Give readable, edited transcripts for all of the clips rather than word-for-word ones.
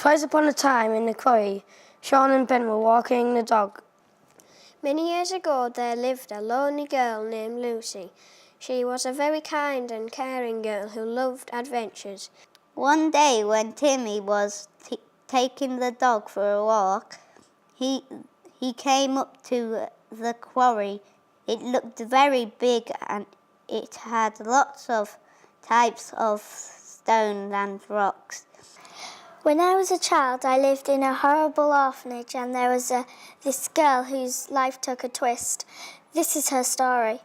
Twice upon a time in the quarry, Sean and Ben were walking the dog. Many years ago there lived a lonely girl named Lucy. She was a very kind and caring girl who loved adventures. One day when Timmy was taking the dog for a walk, he came up to the quarry. It looked very big and it had lots of types of stones and rocks. When I was a child, I lived in a horrible orphanage and there was this girl whose life took a twist. This is her story.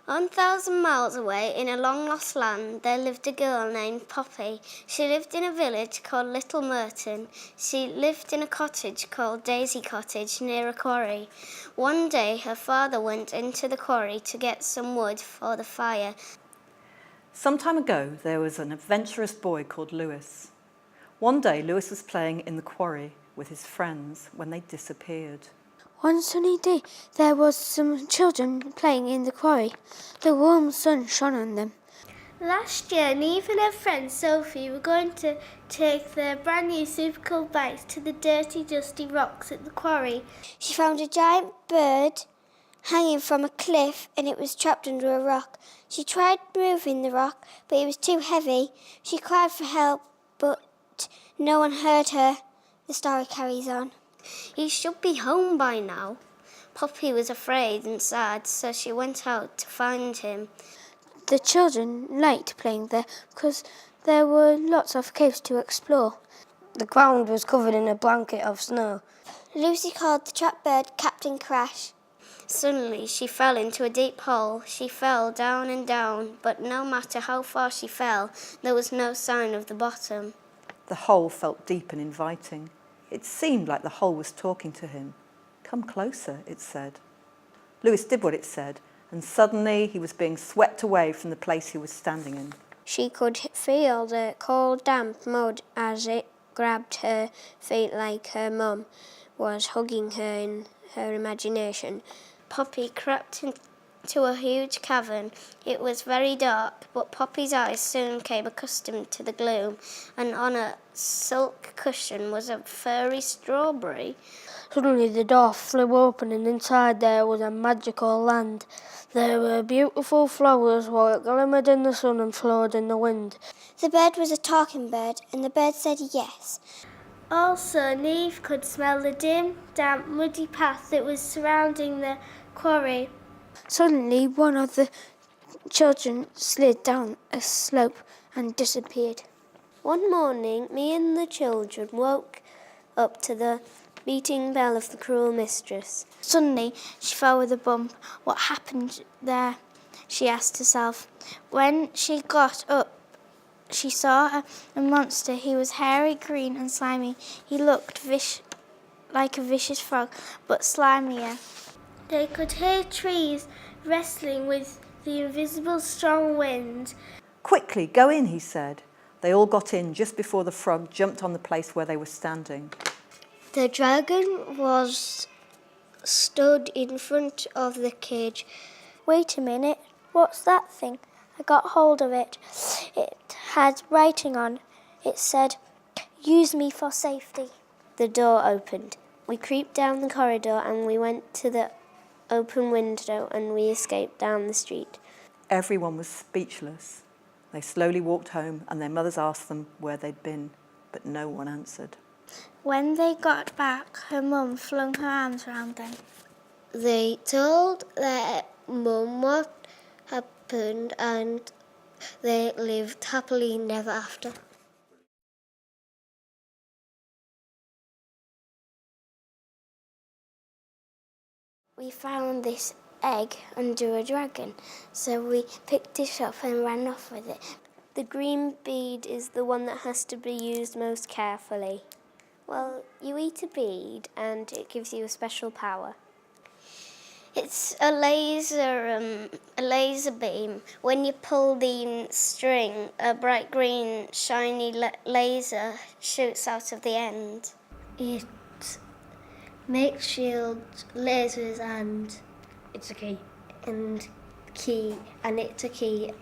1,000 miles away in a long-lost land, there lived a girl named Poppy. She lived in a village called Little Merton. She lived in a cottage called Daisy Cottage near a quarry. One day, her father went into the quarry to get some wood for the fire. Some time ago, there was an adventurous boy called Lewis. One day, Lewis was playing in the quarry with his friends when they disappeared. One sunny day, there was some children playing in the quarry. The warm sun shone on them. Last year, Neve and her friend Sophie were going to take their brand new super cool bikes to the dirty, dusty rocks at the quarry. She found a giant bird hanging from a cliff and it was trapped under a rock. She tried moving the rock, but it was too heavy. She cried for help, but no one heard her. The story carries on. He should be home by now. Poppy was afraid and sad, so she went out to find him. The children liked playing there because there were lots of caves to explore. The ground was covered in a blanket of snow. Lucy called the trapped bird Captain Crash. Suddenly, she fell into a deep hole. She fell down and down, but no matter how far she fell, there was no sign of the bottom. The hole felt deep and inviting. It seemed like the hole was talking to him. "Come closer," it said. Lewis did what it said, and suddenly he was being swept away from the place he was standing in. She could feel the cold, damp mud as it grabbed her feet like her mum was hugging her in her imagination. Poppy crept into a huge cavern. It was very dark, but Poppy's eyes soon became accustomed to the gloom, and on a silk cushion was a furry strawberry. Suddenly the door flew open and inside there was a magical land. There were beautiful flowers while it glimmered in the sun and flowed in the wind. The bird was a talking bird and the bird said yes. Also, Neve could smell the dim, damp, muddy path that was surrounding the quarry. Suddenly one of the children slid down a slope and disappeared. One morning, me and the children woke up to the beating bell of the cruel mistress. Suddenly she fell with a bump. What happened there? She asked herself. When she got up, she saw a monster. He was hairy, green and slimy. He looked like a vicious frog, but slimier. They could hear trees wrestling with the invisible strong wind. "Quickly, go in," he said. They all got in just before the frog jumped on the place where they were standing. The dragon was stood in front of the cage. Wait a minute, what's that thing? I got hold of it. It had writing on. It said, "Use me for safety." The door opened. We creeped down the corridor and we went to the open window and we escaped down the street. Everyone was speechless. They slowly walked home and their mothers asked them where they'd been, but no one answered. When they got back, her mum flung her arms around them. They told their mum what happened and they lived happily never after. We found this egg under a dragon, so we picked it up and ran off with it. The green bead is the one that has to be used most carefully. Well, you eat a bead and it gives you a special power. It's a laser beam. When you pull the string, a bright green shiny laser shoots out of the end. It makes shields, lasers, and It's a key. and it's a key.